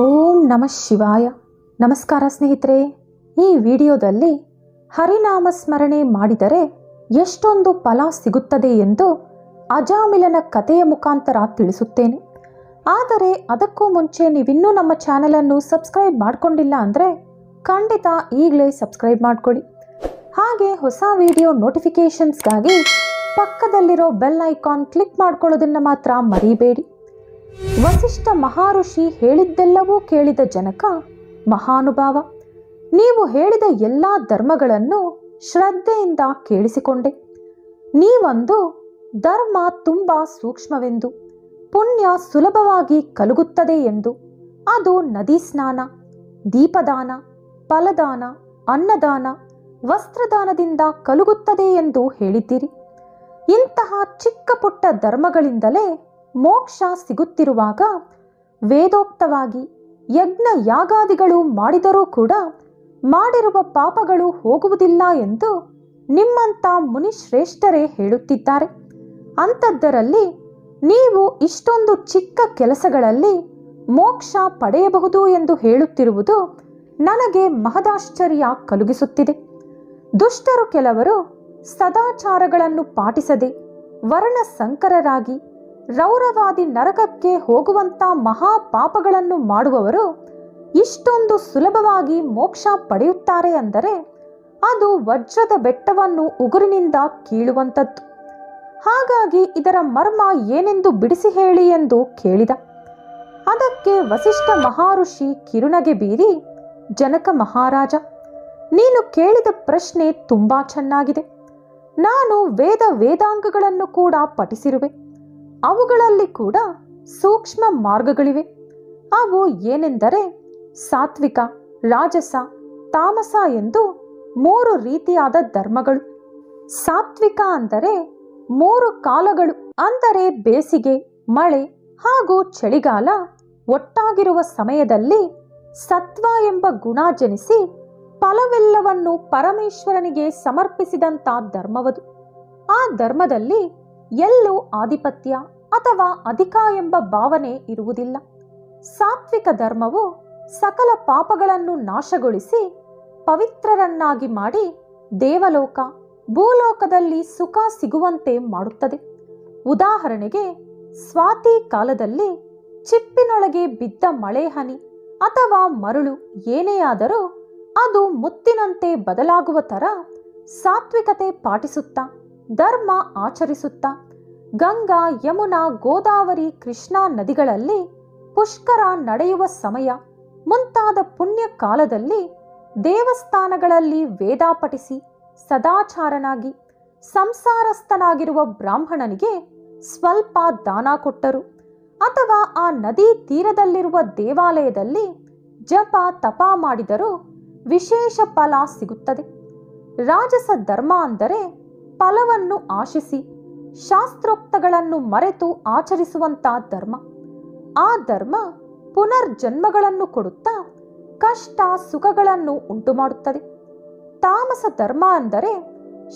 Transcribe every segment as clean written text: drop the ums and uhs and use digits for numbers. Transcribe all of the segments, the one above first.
ಓಂ ನಮಃ ಶಿವಾಯ. ನಮಸ್ಕಾರ ಸ್ನೇಹಿತರೆ. ಈ ವಿಡಿಯೋದಲ್ಲಿ ಹರಿನಾಮ ಸ್ಮರಣೆ ಮಾಡಿದರೆ ಎಷ್ಟೊಂದು ಫಲ ಸಿಗುತ್ತದೆ ಎಂದು ಅಜಾಮಿಲನ ಕಥೆಯ ಮುಖಾಂತರ ತಿಳಿಸುತ್ತೇನೆ. ಆದರೆ ಅದಕ್ಕೂ ಮುಂಚೆ ನೀವಿನ್ನೂ ನಮ್ಮ ಚಾನಲನ್ನು ಸಬ್ಸ್ಕ್ರೈಬ್ ಮಾಡಿಕೊಂಡಿಲ್ಲ ಅಂದರೆ ಖಂಡಿತ ಈಗಲೇ ಸಬ್ಸ್ಕ್ರೈಬ್ ಮಾಡ್ಕೊಳ್ಳಿ. ಹಾಗೆ ಹೊಸ ವಿಡಿಯೋ ನೋಟಿಫಿಕೇಷನ್ಸ್ಗಾಗಿ ಪಕ್ಕದಲ್ಲಿರೋ ಬೆಲ್ ಐಕಾನ್ ಕ್ಲಿಕ್ ಮಾಡ್ಕೊಳ್ಳೋದನ್ನು ಮಾತ್ರ ಮರಿಬೇಡಿ. ವಸಿಷ್ಠ ಮಹಾಋಷಿ ಹೇಳಿದ್ದೆಲ್ಲವೂ ಕೇಳಿದ ಜನಕ ಮಹಾನುಭಾವ, ನೀವು ಹೇಳಿದ ಎಲ್ಲ ಧರ್ಮಗಳನ್ನು ಶ್ರದ್ಧೆಯಿಂದ ಕೇಳಿಸಿಕೊಂಡೆ. ನೀವೊಂದು ಧರ್ಮ ತುಂಬ ಸೂಕ್ಷ್ಮವೆಂದು, ಪುಣ್ಯ ಸುಲಭವಾಗಿ ಕಲುಗುತ್ತದೆ ಎಂದು, ಅದು ನದಿ ಸ್ನಾನ, ದೀಪದಾನ, ಫಲದಾನ, ಅನ್ನದಾನ, ವಸ್ತ್ರದಾನದಿಂದ ಕಲುಗುತ್ತದೆ ಎಂದು ಹೇಳಿದ್ದೀರಿ. ಇಂತಹ ಚಿಕ್ಕ ಪುಟ್ಟ ಧರ್ಮಗಳಿಂದಲೇ ಮೋಕ್ಷ ಸಿಗುತ್ತಿರುವಾಗ ವೇದೋಕ್ತವಾಗಿ ಯಜ್ಞ ಯಾಗಾದಿಗಳು ಮಾಡಿದರೂ ಕೂಡ ಮಾಡಿರುವ ಪಾಪಗಳು ಹೋಗುವುದಿಲ್ಲ ಎಂದು ನಿಮ್ಮಂಥ ಮುನಿಶ್ರೇಷ್ಠರೇ ಹೇಳುತ್ತಿದ್ದಾರೆ. ಅಂಥದ್ದರಲ್ಲಿ ನೀವು ಇಷ್ಟೊಂದು ಚಿಕ್ಕ ಕೆಲಸಗಳಲ್ಲಿ ಮೋಕ್ಷ ಪಡೆಯಬಹುದು ಎಂದು ಹೇಳುತ್ತಿರುವುದು ನನಗೆ ಮಹದಾಶ್ಚರ್ಯ ಕಲುಗಿಸುತ್ತಿದೆ. ದುಷ್ಟರು ಕೆಲವರು ಸದಾಚಾರಗಳನ್ನು ಪಾಟಿಸದೆ ವರ್ಣ ಸಂಕರರಾಗಿ ರೌರವಾದಿ ನರಕಕ್ಕೆ ಹೋಗುವಂಥ ಮಹಾಪಾಪಗಳನ್ನು ಮಾಡುವವರು ಇಷ್ಟೊಂದು ಸುಲಭವಾಗಿ ಮೋಕ್ಷ ಪಡೆಯುತ್ತಾರೆ ಅಂದರೆ ಅದು ವಜ್ರದ ಬೆಟ್ಟವನ್ನು ಉಗುರಿನಿಂದ ಕೀಳುವಂಥದ್ದು. ಹಾಗಾಗಿ ಇದರ ಮರ್ಮ ಏನೆಂದು ಬಿಡಿಸಿ ಹೇಳಿ ಎಂದು ಕೇಳಿದ. ಅದಕ್ಕೆ ವಸಿಷ್ಠ ಮಹಾಋಷಿ ಕಿರುನಗೆ ಬೀರಿ, ಜನಕ ಮಹಾರಾಜ, ನೀನು ಕೇಳಿದ ಪ್ರಶ್ನೆ ತುಂಬ ಚೆನ್ನಾಗಿದೆ. ನಾನು ವೇದಾಂಗಗಳನ್ನು ಕೂಡ ಪಠಿಸಿರುವೆ. ಅವುಗಳಲ್ಲಿ ಕೂಡ ಸೂಕ್ಷ್ಮ ಮಾರ್ಗಗಳಿವೆ. ಅವು ಏನೆಂದರೆ ಸಾತ್ವಿಕ, ರಾಜಸ, ತಾಮಸ ಎಂದು 3 ರೀತಿಯಾದ ಧರ್ಮಗಳು. ಸಾತ್ವಿಕ ಅಂದರೆ 3 ಕಾಲಗಳು, ಅಂದರೆ ಬೇಸಿಗೆ, ಮಳೆ ಹಾಗೂ ಚಳಿಗಾಲ ಒಟ್ಟಾಗಿರುವ ಸಮಯದಲ್ಲಿ ಸತ್ವ ಎಂಬ ಗುಣ ಜನಿಸಿ ಫಲವೆಲ್ಲವನ್ನು ಪರಮೇಶ್ವರನಿಗೆ ಸಮರ್ಪಿಸಿದಂಥ ಧರ್ಮವದು. ಆ ಧರ್ಮದಲ್ಲಿ ಎಲ್ಲೂ ಆಧಿಪತ್ಯ ಅಥವಾ ಅಧಿಕ ಎಂಬ ಭಾವನೆ ಇರುವುದಿಲ್ಲ. ಸಾತ್ವಿಕ ಧರ್ಮವು ಸಕಲ ಪಾಪಗಳನ್ನು ನಾಶಗೊಳಿಸಿ ಪವಿತ್ರರನ್ನಾಗಿ ಮಾಡಿ ದೇವಲೋಕ, ಭೂಲೋಕದಲ್ಲಿ ಸುಖ ಸಿಗುವಂತೆ ಮಾಡುತ್ತದೆ. ಉದಾಹರಣೆಗೆ, ಸ್ವಾತಿ ಕಾಲದಲ್ಲಿ ಚಿಪ್ಪಿನೊಳಗೆ ಬಿದ್ದ ಮಳೆ ಹನಿ ಅಥವಾ ಮರಳು ಏನೇ ಆದರೂ ಅದು ಮುತ್ತಿನಂತೆ ಬದಲಾಗುವ ಥರ ಸಾತ್ವಿಕತೆ ಪಾಟಿಸುತ್ತಾ, ಧರ್ಮ ಆಚರಿಸುತ್ತಾ, ಗಂಗಾ, ಯಮುನಾ, ಗೋದಾವರಿ, ಕೃಷ್ಣಾ ನದಿಗಳಲ್ಲಿ ಪುಷ್ಕರ ನಡೆಯುವ ಸಮಯ ಮುಂತಾದ ಪುಣ್ಯ ಕಾಲದಲ್ಲಿ ದೇವಸ್ಥಾನಗಳಲ್ಲಿ ವೇದ ಪಠಿಸಿ ಸದಾಚಾರನಾಗಿ ಸಂಸಾರಸ್ಥನಾಗಿರುವ ಬ್ರಾಹ್ಮಣನಿಗೆ ಸ್ವಲ್ಪ ದಾನ ಕೊಟ್ಟರು ಅಥವಾ ಆ ನದಿ ತೀರದಲ್ಲಿರುವ ದೇವಾಲಯದಲ್ಲಿ ಜಪ ತಪ ಮಾಡಿದರೂ ವಿಶೇಷ ಫಲ ಸಿಗುತ್ತದೆ. ರಾಜಸ ಧರ್ಮ ಅಂದರೆ ಫಲವನ್ನು ಆಶಿಸಿ ಶಾಸ್ತ್ರೋಕ್ತಗಳನ್ನು ಮರೆತು ಆಚರಿಸುವಂತ ಧರ್ಮ. ಆ ಧರ್ಮ ಪುನರ್ಜನ್ಮಗಳನ್ನು ಕೊಡುತ್ತಾ ಕಷ್ಟ ಸುಖಗಳನ್ನು ಉಂಟು ಮಾಡುತ್ತದೆ. ತಾಮಸ ಧರ್ಮ ಅಂದರೆ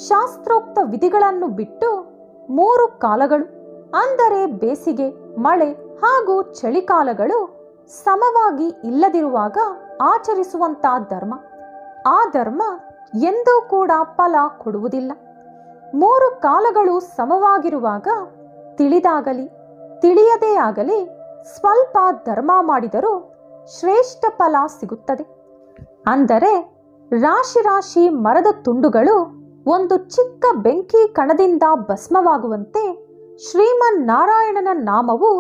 ಶಾಸ್ತ್ರೋಕ್ತ ವಿಧಿಗಳನ್ನು ಬಿಟ್ಟು 3 ಕಾಲಗಳು, ಅಂದರೆ ಬೇಸಿಗೆ, ಮಳೆ ಹಾಗೂ ಚಳಿಕಾಲಗಳು ಸಮವಾಗಿ ಇಲ್ಲದಿರುವಾಗ ಆಚರಿಸುವಂತ ಧರ್ಮ. ಆ ಧರ್ಮ ಎಂದೂ ಕೂಡ ಫಲ ಕೊಡುವುದಿಲ್ಲ. 3 ಕಾಲಗಳು ಸಮವಾಗಿರುವಾಗ ತಿಳಿದಾಗಲಿ ತಿಳಿಯದೇ ಆಗಲಿ ಸ್ವಲ್ಪ ಧರ್ಮ ಮಾಡಿದರೂ ಶ್ರೇಷ್ಠ ಫಲ ಸಿಗುತ್ತದೆ. ಅಂದರೆ ರಾಶಿ ರಾಶಿ ಮರದ ತುಂಡುಗಳು ಒಂದು ಚಿಕ್ಕ ಬೆಂಕಿ ಕಣದಿಂದ ಭಸ್ಮವಾಗುವಂತೆ ಶ್ರೀಮನ್ನಾರಾಯಣನ ನಾಮವು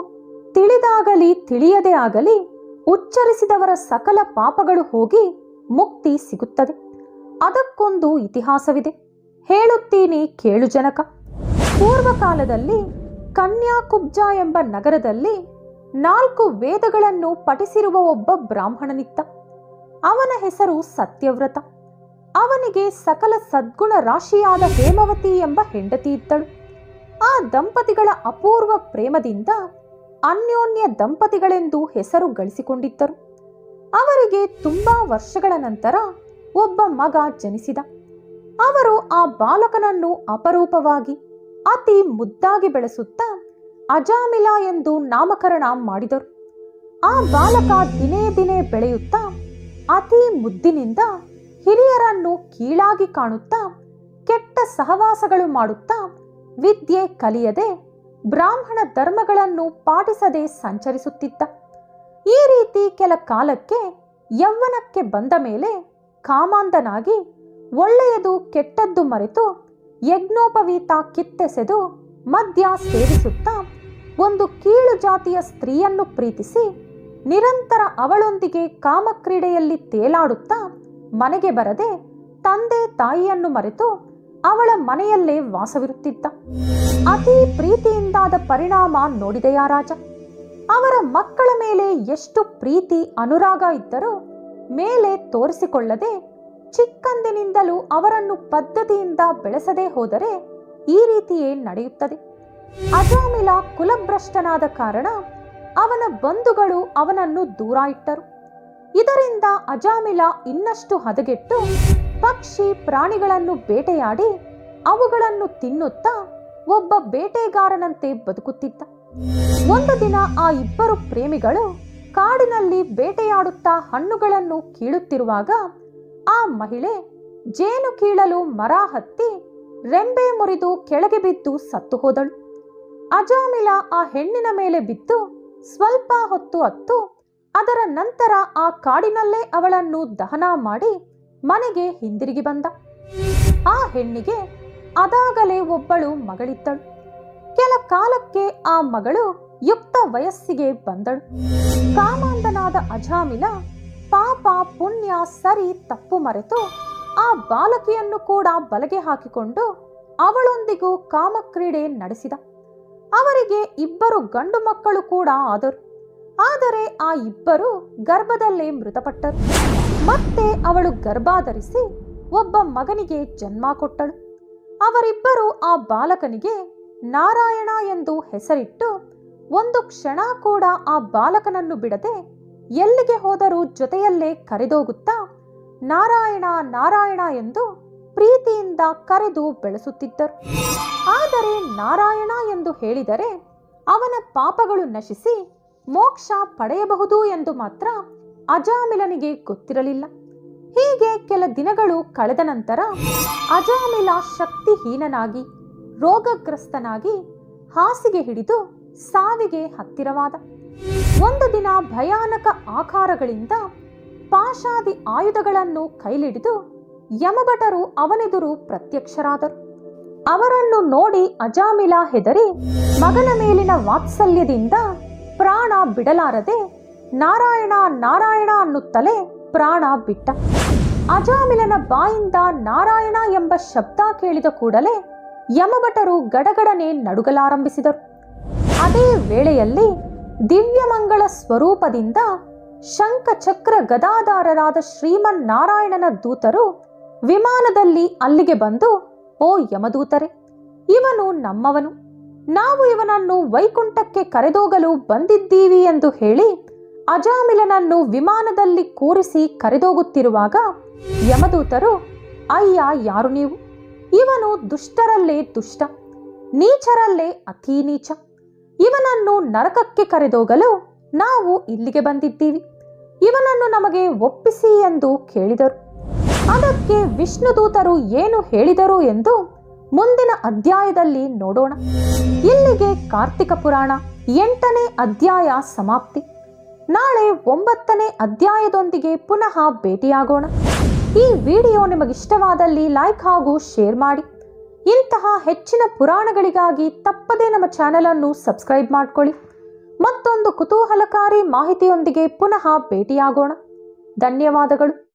ತಿಳಿದಾಗಲಿ ತಿಳಿಯದೇ ಆಗಲಿ ಉಚ್ಚರಿಸಿದವರ ಸಕಲ ಪಾಪಗಳು ಹೋಗಿ ಮುಕ್ತಿ ಸಿಗುತ್ತದೆ. ಅದಕ್ಕೊಂದು ಇತಿಹಾಸವಿದೆ, ಹೇಳುತ್ತೀನಿ ಕೇಳು ಜನಕ. ಪೂರ್ವಕಾಲದಲ್ಲಿ ಕನ್ಯಾಕುಬ್ಜ ಎಂಬ ನಗರದಲ್ಲಿ 4 ವೇದಗಳನ್ನು ಪಠಿಸಿರುವ ಒಬ್ಬ ಬ್ರಾಹ್ಮಣನಿದ್ದ. ಅವನ ಹೆಸರು ಸತ್ಯವ್ರತ. ಅವನಿಗೆ ಸಕಲ ಸದ್ಗುಣ ರಾಶಿಯಾದ ಹೇಮವತಿ ಎಂಬ ಹೆಂಡತಿ ಇದ್ದಳು. ಆ ದಂಪತಿಗಳ ಅಪೂರ್ವ ಪ್ರೇಮದಿಂದ ಅನ್ಯೋನ್ಯ ದಂಪತಿಗಳೆಂದು ಹೆಸರು ಗಳಿಸಿಕೊಂಡಿದ್ದರು. ಅವರಿಗೆ ತುಂಬಾ ವರ್ಷಗಳ ನಂತರ ಒಬ್ಬ ಮಗ ಜನಿಸಿದ. ಅವರು ಆ ಬಾಲಕನನ್ನು ಅಪರೂಪವಾಗಿ ಅತಿ ಮುದ್ದಾಗಿ ಬೆಳೆಸುತ್ತಾ ಅಜಾಮಿಲ ಎಂದು ನಾಮಕರಣ ಮಾಡಿದರು. ಆ ಬಾಲಕ ದಿನೇ ದಿನೇ ಬೆಳೆಯುತ್ತಾ ಅತಿ ಮುದ್ದಿನಿಂದ ಹಿರಿಯರನ್ನು ಕೀಳಾಗಿ ಕಾಣುತ್ತಾ ಕೆಟ್ಟ ಸಹವಾಸಗಳು ಮಾಡುತ್ತಾ ವಿದ್ಯೆ ಕಲಿಯದೆ ಬ್ರಾಹ್ಮಣ ಧರ್ಮಗಳನ್ನು ಪಾಟಿಸದೆ ಸಂಚರಿಸುತ್ತಿದ್ದ. ಈ ರೀತಿ ಕೆಲ ಕಾಲಕ್ಕೆ ಯೌವನಕ್ಕೆ ಬಂದ ಮೇಲೆ ಕಾಮಾಂಧನಾಗಿ ಒಳ್ಳೆಯದು ಕೆಟ್ಟದ್ದು ಮರೆತು ಯಜ್ಞೋಪವೀತ ಕಿತ್ತೆಸೆದು ಮದ್ಯ ಸೇವಿಸುತ್ತಾ ಒಂದು ಕೀಳು ಜಾತಿಯ ಸ್ತ್ರೀಯನ್ನು ಪ್ರೀತಿಸಿ ನಿರಂತರ ಅವಳೊಂದಿಗೆ ಕಾಮಕ್ರೀಡೆಯಲ್ಲಿ ತೇಲಾಡುತ್ತಾ ಮನೆಗೆ ಬರದೆ ತಂದೆ ತಾಯಿಯನ್ನು ಮರೆತು ಅವಳ ಮನೆಯಲ್ಲೇ ವಾಸವಿರುತ್ತಿದ್ದ. ಅತಿ ಪ್ರೀತಿಯಿಂದಾದ ಪರಿಣಾಮ ನೋಡಿದೆಯ ರಾಜ. ಅವರ ಮಕ್ಕಳ ಮೇಲೆ ಎಷ್ಟು ಪ್ರೀತಿ ಅನುರಾಗ ಇದ್ದರೂ ಮೇಲೆ ತೋರಿಸಿಕೊಳ್ಳದೆ ಚಿಕ್ಕಂದಿನಿಂದಲೂ ಅವರನ್ನು ಪದ್ಧತಿಯಿಂದ ಬೆಳೆಸದೇ ಹೋದರೆ ಈ ರೀತಿಯೇ ನಡೆಯುತ್ತದೆ. ಅಜಾಮಿಲ ಕುಲಭ್ರಷ್ಟನಾದ ಕಾರಣ ಅವನ ಬಂಧುಗಳು ಅವನನ್ನು ದೂರ ಇಟ್ಟರು. ಇದರಿಂದ ಅಜಾಮಿಲ ಇನ್ನಷ್ಟು ಹದಗೆಟ್ಟು ಪಕ್ಷಿ ಪ್ರಾಣಿಗಳನ್ನು ಬೇಟೆಯಾಡಿ ಅವುಗಳನ್ನು ತಿನ್ನುತ್ತಾ ಒಬ್ಬ ಬೇಟೆಗಾರನಂತೆ ಬದುಕುತ್ತಿದ್ದ. ಒಂದು ದಿನ ಆ ಇಬ್ಬರು ಪ್ರೇಮಿಗಳು ಕಾಡಿನಲ್ಲಿ ಬೇಟೆಯಾಡುತ್ತಾ ಹಣ್ಣುಗಳನ್ನು ಕೀಳುತ್ತಿರುವಾಗ ಆ ಮಹಿಳೆ ಜೇನು ಕೀಳಲು ಮರ ಹತ್ತಿ ರೆಂಬೆ ಮುರಿದು ಕೆಳಗೆ ಬಿದ್ದು ಸತ್ತು ಹೋದಳು. ಅಜಾಮಿಲ ಆ ಹೆಣ್ಣಿನ ಮೇಲೆ ಬಿದ್ದು ಸ್ವಲ್ಪ ಹೊತ್ತು ಅತ್ತು ಅದರ ನಂತರ ಆ ಕಾಡಿನಲ್ಲೇ ಅವಳನ್ನು ದಹನ ಮಾಡಿ ಮನೆಗೆ ಹಿಂದಿರುಗಿ ಬಂದ. ಆ ಹೆಣ್ಣಿಗೆ ಅದಾಗಲೇ ಒಬ್ಬಳು ಮಗಳಿದ್ದಳು. ಕೆಲ ಕಾಲಕ್ಕೆ ಆ ಮಗಳು ಯುಕ್ತ ವಯಸ್ಸಿಗೆ ಬಂದಳು. ಕಾಮಾಂಧನಾದ ಅಜಾಮಿಲ ಪಾಪ ಪುಣ್ಯ ಸರಿ ತಪ್ಪು ಮರೆತು ಆ ಬಾಲಕಿಯನ್ನು ಕೂಡ ಬಲೆಗೆ ಹಾಕಿಕೊಂಡು ಅವಳೊಂದಿಗೂ ಕಾಮಕ್ರೀಡೆ ನಡೆಸಿದ. ಅವರಿಗೆ ಇಬ್ಬರು ಗಂಡು ಮಕ್ಕಳು ಕೂಡ ಆದರು. ಆದರೆ ಆ ಇಬ್ಬರು ಗರ್ಭದಲ್ಲೇ ಮೃತಪಟ್ಟರು. ಮತ್ತೆ ಅವಳು ಗರ್ಭಾಧರಿಸಿ ಒಬ್ಬ ಮಗನಿಗೆ ಜನ್ಮ ಕೊಟ್ಟಳು. ಅವರಿಬ್ಬರು ಆ ಬಾಲಕನಿಗೆ ನಾರಾಯಣ ಎಂದು ಹೆಸರಿಟ್ಟು ಒಂದು ಕ್ಷಣ ಕೂಡ ಆ ಬಾಲಕನನ್ನು ಬಿಡದೆ ಎಲ್ಲಿಗೆ ಹೋದರೂ ಜೊತೆಯಲ್ಲೇ ಕರೆದೋಗುತ್ತಾ ನಾರಾಯಣ ನಾರಾಯಣ ಎಂದು ಪ್ರೀತಿಯಿಂದ ಕರೆದು ಬೆಳೆಸುತ್ತಿದ್ದರು. ಆದರೆ ನಾರಾಯಣ ಎಂದು ಹೇಳಿದರೆ ಅವನ ಪಾಪಗಳು ನಶಿಸಿ ಮೋಕ್ಷ ಪಡೆಯಬಹುದು ಎಂದು ಮಾತ್ರ ಅಜಾಮಿಲನಿಗೆ ಗೊತ್ತಿರಲಿಲ್ಲ. ಹೀಗೆ ಕೆಲ ದಿನಗಳು ಕಳೆದ ನಂತರ ಅಜಾಮಿಲ ಶಕ್ತಿಹೀನನಾಗಿ ರೋಗಗ್ರಸ್ತನಾಗಿ ಹಾಸಿಗೆ ಹಿಡಿದು ಸಾವಿಗೆ ಹತ್ತಿರವಾದ. ಒಂದು ದಿನ ಭಯಾನಕ ಆಕಾರಗಳಿಂದ ಪಾಶಾದಿ ಆಯುಧಗಳನ್ನು ಕೈಲಿಡಿದು ಯಮಭಟರು ಅವನೆದುರು ಪ್ರತ್ಯಕ್ಷರಾದರು. ಅವರನ್ನು ನೋಡಿ ಅಜಾಮಿಲ ಹೆದರಿ ಮಗನ ಮೇಲಿನ ವಾತ್ಸಲ್ಯದಿಂದ ಪ್ರಾಣ ಬಿಡಲಾರದೆ ನಾರಾಯಣ ನಾರಾಯಣ ಅನ್ನುತ್ತಲೇ ಪ್ರಾಣ ಬಿಟ್ಟ. ಅಜಾಮಿಲನ ಬಾಯಿಂದ ನಾರಾಯಣ ಎಂಬ ಶಬ್ದ ಕೇಳಿದ ಕೂಡಲೇ ಯಮಭಟರು ಗಡಗಡನೆ ನಡುಗಲಾರಂಭಿಸಿದರು. ಅದೇ ವೇಳೆಯಲ್ಲಿ ದಿವ್ಯಮಂಗಳ ಸ್ವರೂಪದಿಂದ ಶಂಖಚಕ್ರ ಗದಾಧಾರರಾದ ಶ್ರೀಮನ್ ನಾರಾಯಣನ ದೂತರು ವಿಮಾನದಲ್ಲಿ ಅಲ್ಲಿಗೆ ಬಂದು, ಓ ಯಮದೂತರೆ, ಇವನು ನಮ್ಮವನು, ನಾವು ಇವನನ್ನು ವೈಕುಂಠಕ್ಕೆ ಕರೆದೋಗಲು ಬಂದಿದ್ದೀವಿ ಎಂದು ಹೇಳಿ ಅಜಾಮಿಲನನ್ನು ವಿಮಾನದಲ್ಲಿ ಕೂರಿಸಿ ಕರೆದೋಗುತ್ತಿರುವಾಗ ಯಮದೂತರು, ಅಯ್ಯ ಯಾರು ನೀವು? ಇವನು ದುಷ್ಟರಲ್ಲೇ ದುಷ್ಟ, ನೀಚರಲ್ಲೇ ಅತೀ ನೀಚ. ಇವನನ್ನು ನರಕಕ್ಕೆ ಕರೆದೋಗಲು ನಾವು ಇಲ್ಲಿಗೆ ಬಂದಿದ್ದೀವಿ. ಇವನನ್ನು ನಮಗೆ ಒಪ್ಪಿಸಿ ಎಂದು ಕೇಳಿದರು. ಅದಕ್ಕೆ ವಿಷ್ಣುದೂತರು ಏನು ಹೇಳಿದರು ಎಂದು ಮುಂದಿನ ಅಧ್ಯಾಯದಲ್ಲಿ ನೋಡೋಣ. ಇಲ್ಲಿಗೆ ಕಾರ್ತಿಕ ಪುರಾಣ 8ನೇ ಅಧ್ಯಾಯ ಸಮಾಪ್ತಿ. ನಾಳೆ 9ನೇ ಅಧ್ಯಾಯದೊಂದಿಗೆ ಪುನಃ ಭೇಟಿಯಾಗೋಣ. ಈ ವಿಡಿಯೋ ನಿಮಗಿಷ್ಟವಾದಲ್ಲಿ ಲೈಕ್ ಹಾಗೂ ಶೇರ್ ಮಾಡಿ. ಇಂತಹ ಹೆಚ್ಚಿನ ಪುರಾಣಗಳಿಗಾಗಿ ತಪ್ಪದೇ ನಮ್ಮ ಚಾನೆಲ್ ಅನ್ನು ಸಬ್ಸ್ಕ್ರೈಬ್ ಮಾಡ್ಕೊಳ್ಳಿ. ಮತ್ತೊಂದು ಕುತೂಹಲಕಾರಿ ಮಾಹಿತಿಯೊಂದಿಗೆ ಪುನಃ ಭೇಟಿಯಾಗೋಣ. ಧನ್ಯವಾದಗಳು.